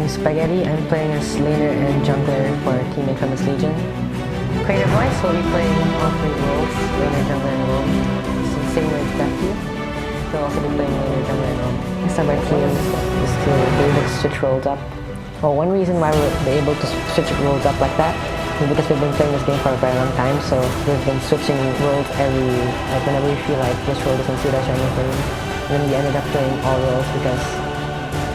Spaghetti. I'm playing as laner and jungler for Team Infamous Legion. Creative Voice will be playing all three roles, laner, jungler, and roam. Same with Becky. They'll also be playing laner, jungler, and roam. Next time our team is to be able to switch roles up. Well, one reason why we're able to switch roles up like that is because we've been playing this game for a very long time, so we've been switching roles whenever we feel like this role doesn't suit us or anything. And then we ended up playing all roles because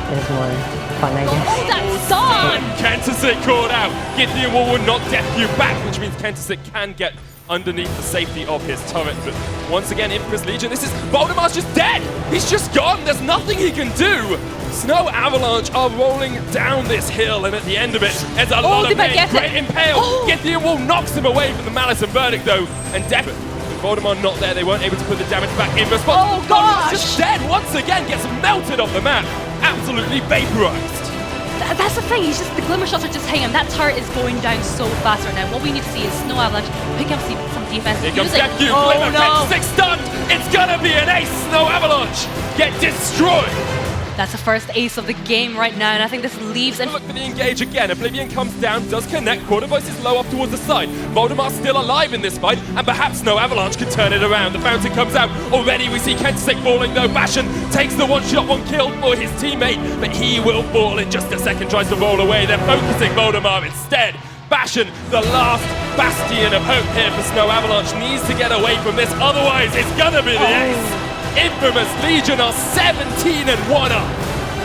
it is more fun, I guess. Oh, that's gone! Kentasik called out. Gideon will knock Deathview back, which means Kentasik can get underneath the safety of his turret. But once again, Infamous Legion, Voldemar's just dead! He's just gone! There's nothing he can do! Snow Avalanche are rolling down this hill, and at the end of it, there's a lot of pain. Great impale! Gideon will knocks him away from the Malice and Verdict, though, and Devin. Voldemar not there, they weren't able to put the damage back in response. Oh gosh! He's just dead once again, gets melted off the map. Absolutely vaporized. That's the thing, the Glimmer shots are just hanging. That turret is going down so fast right now. What we need to see is Snow Avalanche pick up some defense. Here comes Deathview, Glimmer, no. 6 stunned. It's gonna be an ace. Snow Avalanche get destroyed. That's the first ace of the game right now, and I think this leaves... Look for the engage again. Oblivion comes down, does connect. Quartervoice is low off towards the side. Voldemar's still alive in this fight, and perhaps Snow Avalanche can turn it around. The fountain comes out. Already we see Kentasik falling, though. Bastion takes the one-shot, one kill for his teammate, but he will fall in just a second, tries to roll away. They're focusing Voldemar instead. Bastion, the last bastion of hope here for Snow Avalanche, needs to get away from this, otherwise it's gonna be the ace. Infamous Legion are 17-1 up.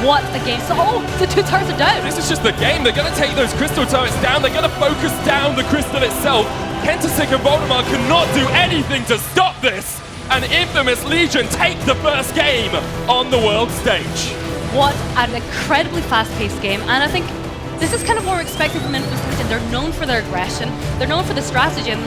What a game. So, the 2 turrets are down. This is just the game. They're going to take those crystal turrets down. They're going to focus down the crystal itself. Kentasik and Voldemar cannot do anything to stop this. And Infamous Legion take the first game on the world stage. What an incredibly fast-paced game. And I think this is kind of what we're expecting from Infamous Legion. They're known for their aggression. They're known for the strategy. And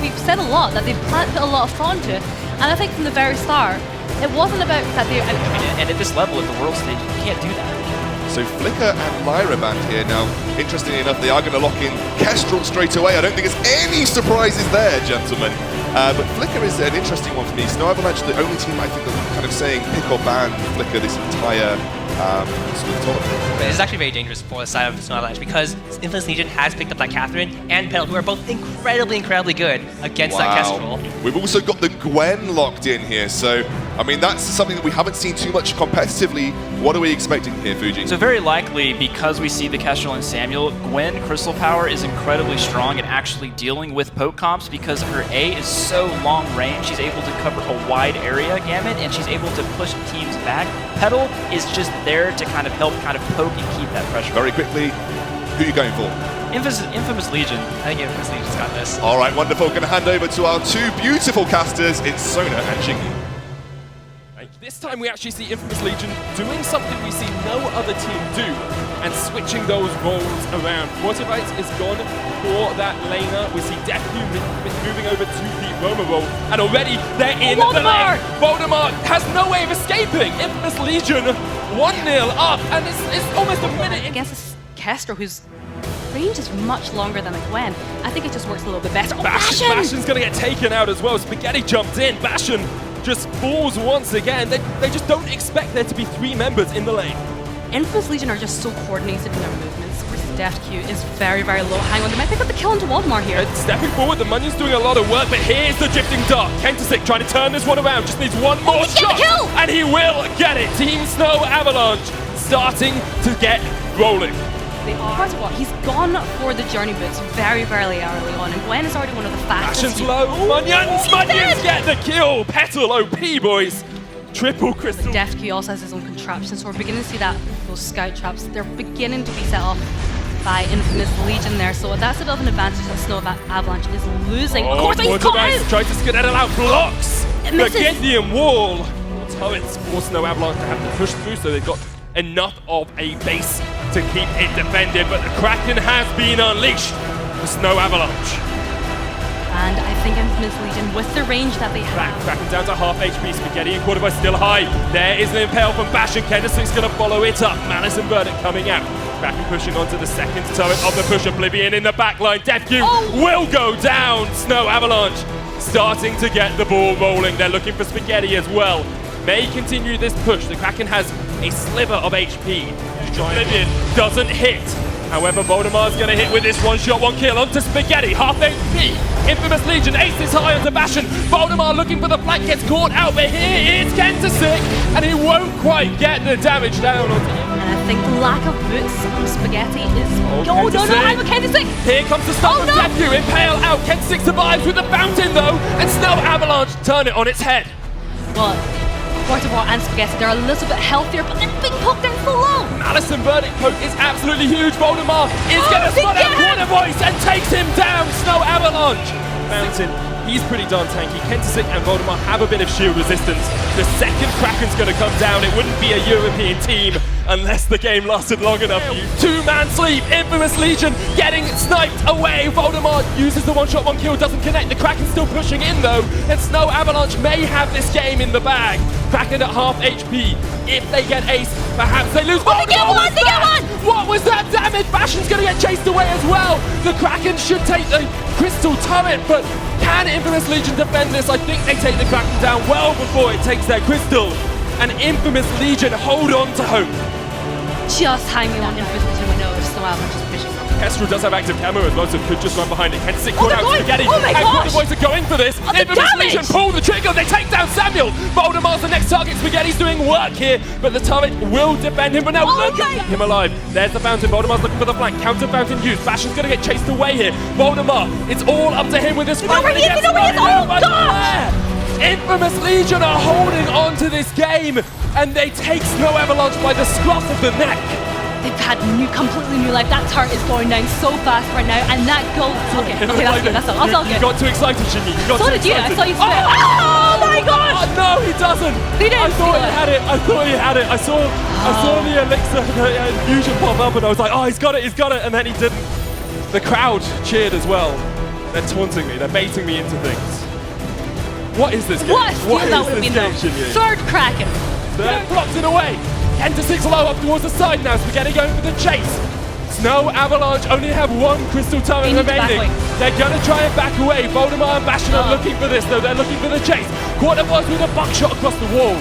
we've said a lot that they've put a lot of thought into it. And I think from the very start, it wasn't about that they... And at this level, at the world stage, you can't do that. So Flicker and Lyra band here. Now, interestingly enough, they are going to lock in Kestrel straight away. I don't think there's any surprises there, gentlemen. But Flicker is an interesting one for me. Snow Avalanche, the only team I think that's kind of saying pick or ban Flicker this entire sort of tournament. This is actually very dangerous for the side of Snow Avalanche because Infamous Legion has picked up that Catherine and Petal, who are both incredibly good against that Kestrel. We've also got the Gwen locked in here, so I mean that's something that we haven't seen too much competitively. What are we expecting here, Fuji? So very likely, because we see the Kestrel and Samuel, Gwen Crystal Power is incredibly strong at actually dealing with poke comps because her A is so long range, she's able to cover a wide area gamut, and she's able to push teams back. Petal is just there to kind of help poke and keep that pressure. Very quickly, who are you going for? Infamous Legion. I think Infamous Legion's got this. All right, wonderful. Going to hand over to our 2 beautiful casters in Sona and Shingy. This time we actually see Infamous Legion doing something we see no other team do, and switching those roles around. Quartervice is gone for that laner. We see Deathview moving over to the Roma role, and already they're in the lane. Voldemar has no way of escaping. Infamous Legion 1-0 up, and it's almost a minute in. Against this Kestrel, whose range is much longer than a Gwen. I think it just works a little bit better. Bastion's going to get taken out as well. Spaghetti jumped in. Bastion just falls once again. They just don't expect there to be 3 members in the lane. Infamous Legion are just so coordinated in their movements. Death Q is very low. Hang on, they might pick up the kill into Waldemar here. Stepping forward, the Munion's doing a lot of work, but here's the Drifting Dart. Kentasik trying to turn this one around, just needs one more shot. Kill! And he will get it. Team Snow Avalanche starting to get rolling. They are. What? He's gone for the journey boots very early on, and Gwen is already one of the fastest. Bastion's low. Munions get the kill. Petal OP, boys. Triple crystal. Death Q also has his own contraption, so we're beginning to see that those scout traps, they're beginning to be set off by Infamous Legion there, so that's a bit of an advantage that Snow Avalanche is losing. Of course, he's caught out! Tries to skedaddle out, blocks the Gideon wall. Turrets for Snow Avalanche to have to push through, so they've got enough of a base to keep it defended, but the Kraken has been unleashed for Snow Avalanche. And I think Infamous Legion, with the range that they have... Kraken down to half HP, Spaghetti and Quartervice still high. There is an impale from Bastion. Kendasik's going to follow it up. Malice and Verdict coming out. Kraken pushing onto the second turret of the push. Oblivion in the back line. Deathview will go down. Snow Avalanche starting to get the ball rolling. They're looking for Spaghetti as well. May continue this push. The Kraken has a sliver of HP. Oblivion doesn't hit. However, Voldemar's going to hit with this one-shot, one kill onto Spaghetti, half HP. Infamous Legion aces high onto Bastion. Voldemar looking for the flank, gets caught out, but here is Kentasic, and he won't quite get the damage down onto him. And I think the lack of boots on Spaghetti is... Oh, no, I'm a Kentasic! Here comes the start of Deku, Impale out, Kentasic survives with the fountain though, and Snow Avalanche turn it on its head. Well, Vortivore and Spaghetti, they're a little bit healthier, but they're being poked down so low. Madison Verdict poke is absolutely huge. Voldemar is going to spot out Corner Voice and takes him down. Snow Avalanche. Fountain, he's pretty darn tanky. Kentasic and Voldemar have a bit of shield resistance. The second Kraken's going to come down. It wouldn't be a European team unless the game lasted long enough. Two-man sleep. Infamous Legion getting sniped away. Voldemar uses the one-shot, one kill, doesn't connect. The Kraken's still pushing in though, and Snow Avalanche may have this game in the bag. Kraken at half HP. If they get ace, perhaps they lose. Oh, they get one! They get one! What was that damage? Bastion's going to get chased away as well. The Kraken should take the crystal turret, but can Infamous Legion defend this? I think they take the Kraken down well before it takes their crystal. And Infamous Legion hold on to hope. Just hanging on Infamous Legion with no Snow Avalanche is pushing. Kestrel does have active camo as well, so could just run behind it. Kentasic caught they're out going! Spaghetti. Oh my and gosh! the boys are going for this. Oh, the Infamous damage! Legion pull the trigger. They take down Samuel. Voldemar's the next target. Spaghetti's doing work here, but the turret will defend him. But now look at him alive. There's the fountain. Voldemar's looking for the flank. Counter fountain used. Bastion's going to get chased away here. Voldemar, it's all up to him with this flank. Oh gosh! Infamous Legion are holding on to this game, and they take Snow Avalanche by the scruff of the neck. They've had completely new life. That turret is going down so fast right now, and that goal. Okay, that's good. That's all good. You got too excited, Shinny. You got So too did you. I excited. saw you spit. Oh my gosh! Oh, no, he doesn't. He didn't I thought steal he had it. I thought he had it. I saw the elixir fusion pop up, and I was like, oh, he's got it. He's got it. And then he didn't. The crowd cheered as well. They're taunting me. They're baiting me into things. What is this game? What a steal that would have been though. Shinny? Third Kraken. Blocks it away. Kentasic low up towards the side now. Spaghetti going for the chase. Snow Avalanche only have one crystal turret remaining. They're going to try and back away. Voldemar and Bastion are looking for this, though. They're looking for the chase. Quarter was with a buckshot across the wall.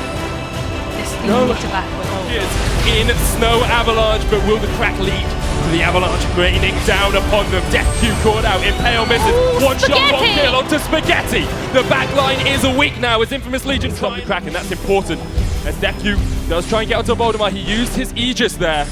This thing needs to back away. In Snow Avalanche, but will the crack lead to the Avalanche raining down upon them? Death Q caught out. Impale misses. One shot, one kill onto Spaghetti. The back line is weak now as Infamous Legion stop the Kraken. That's important. As Death Q does try and get onto Voldemar. He used his Aegis there.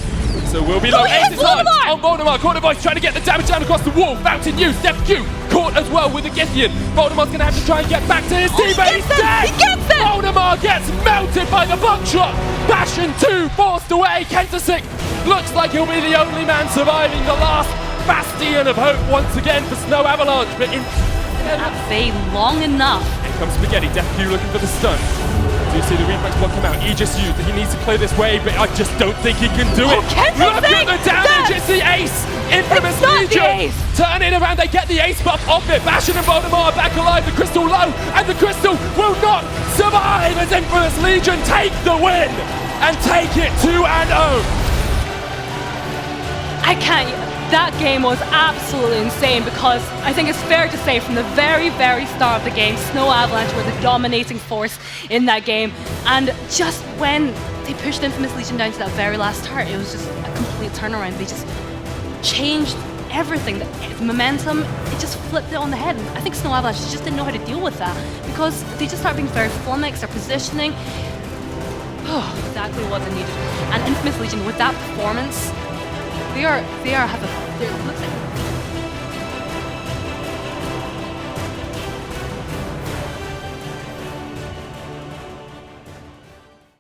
So we'll be low. Ace is high on Voldemar. Corner Voice trying to get the damage down across the wall. Fountain used. Death Q caught as well with the Githian. Voldemar's going to have to try and get back to his teammate. He's dead. He gets it. Voldemar gets melted by the buckshot. Bastion 2 forced away. Kentasic looks like he'll be the only man surviving the last bastion of hope once again for Snow Avalanche. But in That fade long enough. here comes Spaghetti. Death Q looking for the stun. Do you see the reflex block come out? Aegis used. He needs to clear this wave, but I just don't think he can do it. Look at the damage! It's the ace! Infamous Legion! Turn it around, they get the ace buff off it. Bastion and Voldemar are back alive. The crystal low, and the crystal will not survive as Infamous Legion take the win and take it 2-0. I can't. That game was absolutely insane because I think it's fair to say from the very, very start of the game, Snow Avalanche were the dominating force in that game. And just when they pushed Infamous Legion down to that very last turret, it was just a complete turnaround. They just changed everything. The momentum, it just flipped it on the head. And I think Snow Avalanche just didn't know how to deal with that because they just started being very flummoxed, their positioning. Oh, exactly what they needed. And Infamous Legion, with that performance, they looks like